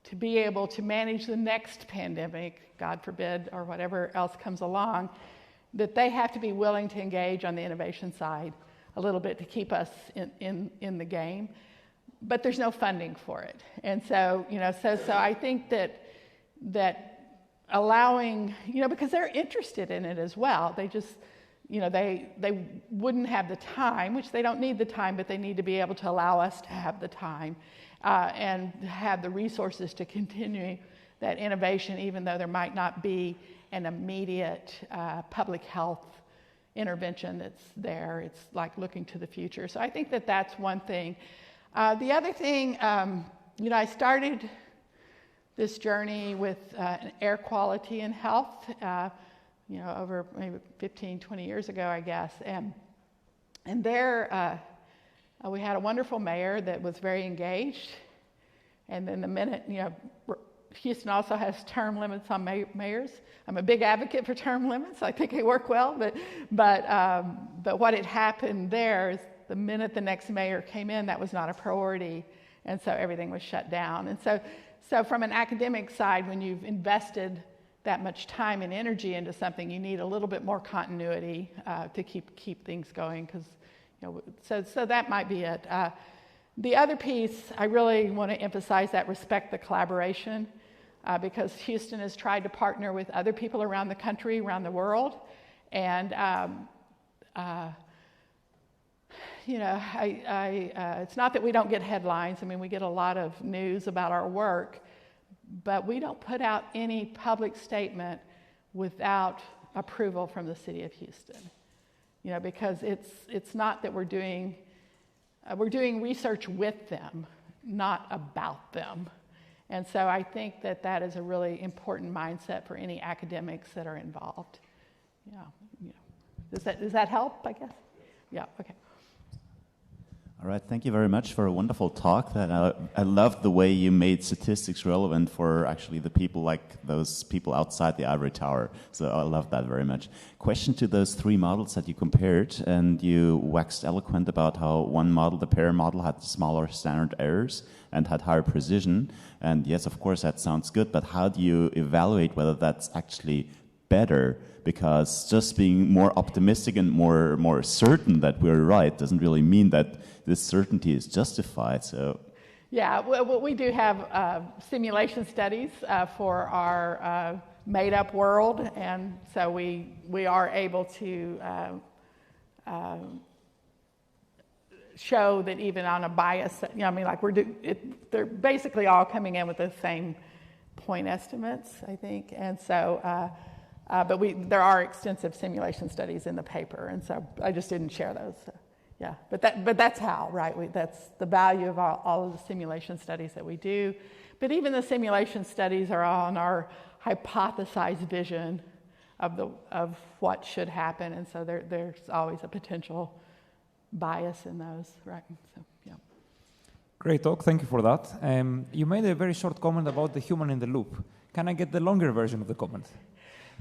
to be able to manage the next pandemic, God forbid, or whatever else comes along, that they have to be willing to engage on the innovation side a little bit to keep us in the game. But there's no funding for it. And so, so I think that allowing, because they're interested in it as well. They just, they wouldn't have the time, which they don't need the time, but they need to be able to allow us to have the time and have the resources to continue that innovation, even though there might not be an immediate public health intervention that's there. It's like looking to the future. So I think that that's one thing. The other thing, I started this journey with air quality and health, over maybe 15, 20 years ago, I guess. And there, we had a wonderful mayor that was very engaged. And then the minute, Houston also has term limits on mayors. I'm a big advocate for term limits. I think they work well. But what had happened there is the minute the next mayor came in, that was not a priority. And so everything was shut down. And so from an academic side, when you've invested that much time and energy into something, you need a little bit more continuity to keep things going. So that might be it. The other piece, I really want to emphasize that respect the collaboration, because Houston has tried to partner with other people around the country, around the world, and it's not that we don't get headlines. I mean, we get a lot of news about our work, but we don't put out any public statement without approval from the city of Houston. Because it's not that we're doing research with them, not about them. And so I think that is a really important mindset for any academics that are involved. Does that help, I guess? Yeah, okay.
All right, thank you very much for a wonderful talk. I loved the way you made statistics relevant for actually the people, like those people outside the ivory tower. So I love that very much. Question to those 3 models that you compared, and you waxed eloquent about how one model, the pair model, had smaller standard errors and had higher precision. And yes, of course, that sounds good, but how do you evaluate whether that's actually better? Because just being more optimistic and more certain that we're right doesn't really mean that this certainty is justified. So,
yeah, well, we do have simulation studies for our made-up world, and so we are able to show that even on a bias, they're basically all coming in with the same point estimates, I think, and so. But there are extensive simulation studies in the paper, and so I just didn't share those. So, Yeah, but that's how, right? That's the value of all of the simulation studies that we do. But even the simulation studies are on our hypothesized vision of what should happen, and so there's always a potential bias in those, right? So, yeah.
Great talk, thank you for that. You made a very short comment about the human in the loop. Can I get the longer version of the comment?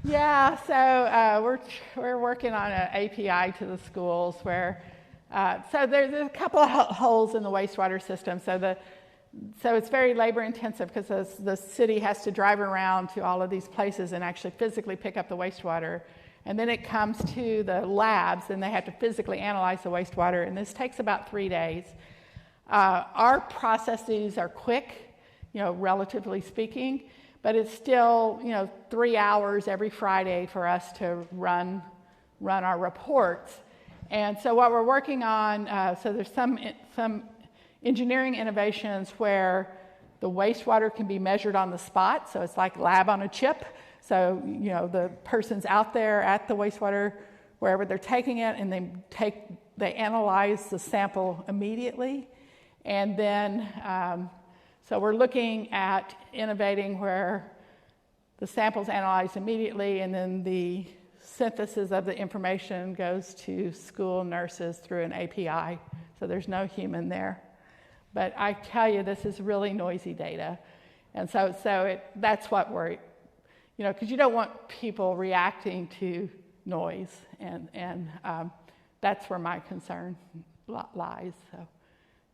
Yeah, so we're working on an API to the schools where, so there's a couple of holes in the wastewater system. So it's very labor intensive because the city has to drive around to all of these places and actually physically pick up the wastewater. And then it comes to the labs and they have to physically analyze the wastewater, and this takes about 3 days. Our processes are quick, relatively speaking, but it's still, 3 hours every Friday for us to run our reports. And so what we're working on, so there's some engineering innovations where the wastewater can be measured on the spot, so it's like lab on a chip. So, the person's out there at the wastewater, wherever they're taking it, and they analyze the sample immediately. And then, so we're looking at innovating where the sample's analyzed immediately, and then the synthesis of the information goes to school nurses through an API. So there's no human there. But I tell you, this is really noisy data. And so that's what we're, because you don't want people reacting to noise. And that's where my concern lies. So,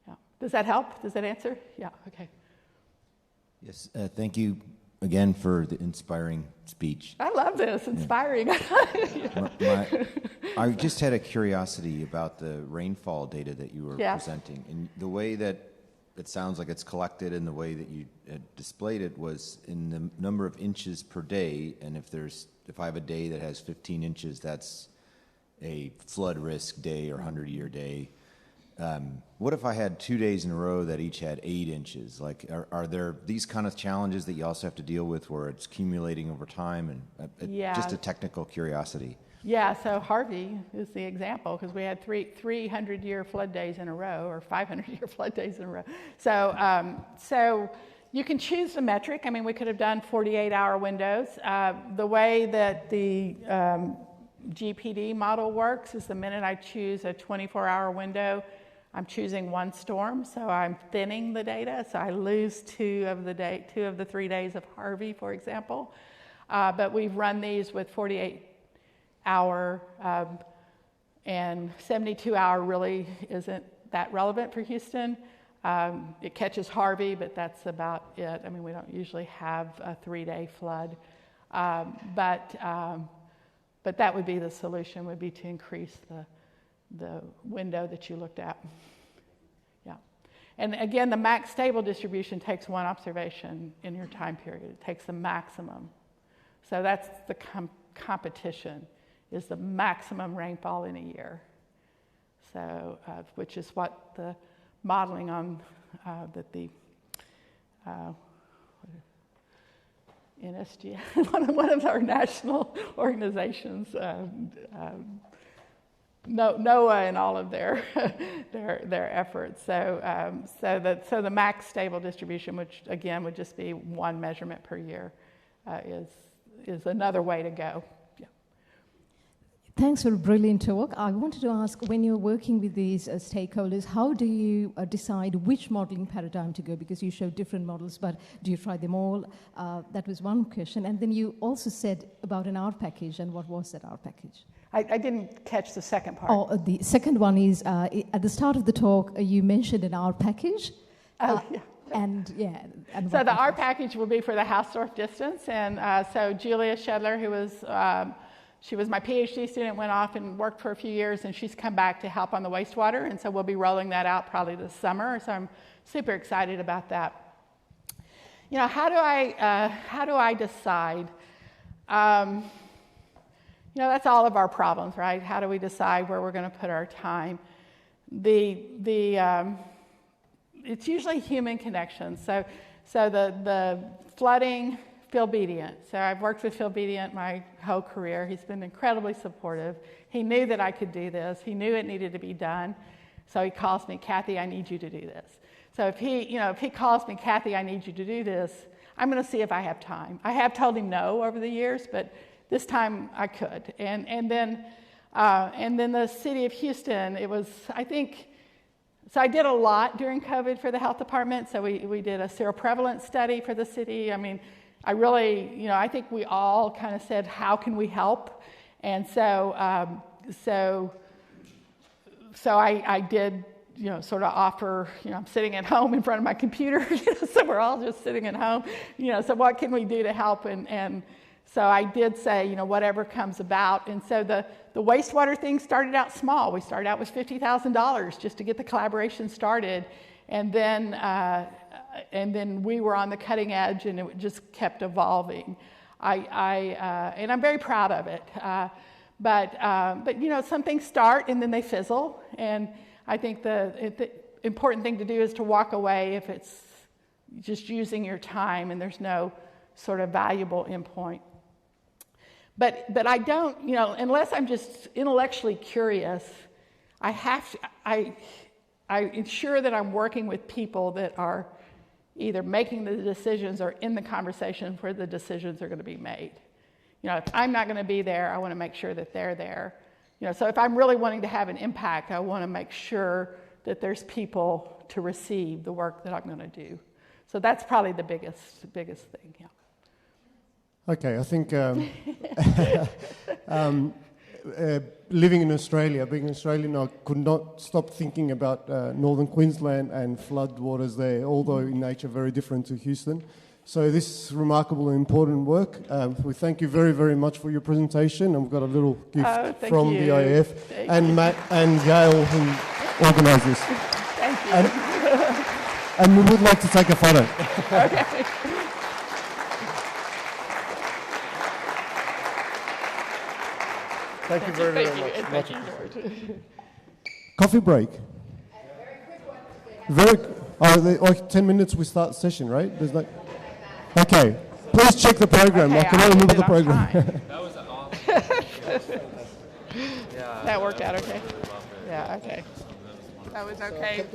yeah. Does that help? Does that answer? Yeah, okay.
Yes, thank you again for the inspiring speech.
I love this, inspiring.
I just had a curiosity about the rainfall data that you were presenting. And the way that it sounds like it's collected and the way that you displayed it was in the number of inches per day. And if I have a day that has 15 inches, that's a flood risk day or 100-year day. What if I had 2 days in a row that each had 8 inches? Like, are there these kind of challenges that you also have to deal with where it's accumulating over time? And just a technical curiosity.
Yeah, so Harvey is the example because we had 300-year flood days in a row, or 500-year flood days in a row. So you can choose the metric. I mean, we could have done 48-hour windows. The way that the GPD model works is the minute I choose a 24-hour window, I'm choosing one storm, so I'm thinning the data. So I lose 2 of the 3 days of Harvey, for example. But we've run these with 48-hour and 72-hour really isn't that relevant for Houston. It catches Harvey, but that's about it. I mean, we don't usually have a 3-day flood. But that would be the solution, would be to increase the window that you looked at. Yeah. And again, the max stable distribution takes one observation in your time period. It takes the maximum. So that's the competition, is the maximum rainfall in a year. So, which is what the modeling on that the NSG, one of our national organizations, NOAA and all of their efforts. So the max stable distribution, which again would just be one measurement per year, is another way to go. Yeah.
Thanks for a brilliant talk. I wanted to ask, when you're working with these stakeholders, how do you decide which modeling paradigm to go? Because you showed different models, but do you try them all? That was one question. And then you also said about an R package, and what was that R package?
I didn't catch the second part.
Oh, the second one is, at the start of the talk, you mentioned an R package.
Oh, yeah.
And
so the R package will be for the Hausdorff distance. And so Julia Shedler, who was... she was my PhD student, went off and worked for a few years, and she's come back to help on the wastewater, and so we'll be rolling that out probably this summer. So I'm super excited about that. How do I decide? That's all of our problems, right? How do we decide where we're going to put our time? It's usually human connections. So the flooding Phil Bedient. So I've worked with Phil Bedient my whole career. He's been incredibly supportive. He knew that I could do this. He knew it needed to be done. So he calls me, Kathy, I need you to do this. So if he calls me, Kathy, I need you to do this, I'm going to see if I have time. I have told him no over the years, but this time I could. And then the city of Houston, it was, I think, so I did a lot during COVID for the health department. So we did a seroprevalence study for the city. I mean, I really, I think we all kind of said, how can we help? And so I did, sort of offer, I'm sitting at home in front of my computer, so we're all just sitting at home, so what can we do to help? And so I did say, whatever comes about. And so the wastewater thing started out small. We started out with $50,000 just to get the collaboration started. And then we were on the cutting edge, and it just kept evolving. And I'm very proud of it. But some things start and then they fizzle. And I think the important thing to do is to walk away if it's just using your time and there's no sort of valuable endpoint. But I don't, unless I'm just intellectually curious, I ensure that I'm working with people that are either making the decisions or in the conversation where the decisions are going to be made. If I'm not going to be there, I want to make sure that they're there. So if I'm really wanting to have an impact, I want to make sure that there's people to receive the work that I'm going to do. So that's probably the biggest thing. Yeah.
Okay, I think living in Australia, being Australian, I could not stop thinking about northern Queensland and flood waters there, although in nature very different to Houston. So this is remarkable and important work. We thank you very, very much for your presentation, and we've got a little gift from the IAF and Matt and Gail who organised this.
Thank you.
And we would like to take a photo.
Okay.
Thank you very, very much.
Thank you, George.
Coffee break. Like 10 minutes we start the session, right? There's like. Okay, please check the program.
Okay,
I cannot remember the program.
That was awesome.
That worked out okay? Yeah, okay. That was okay.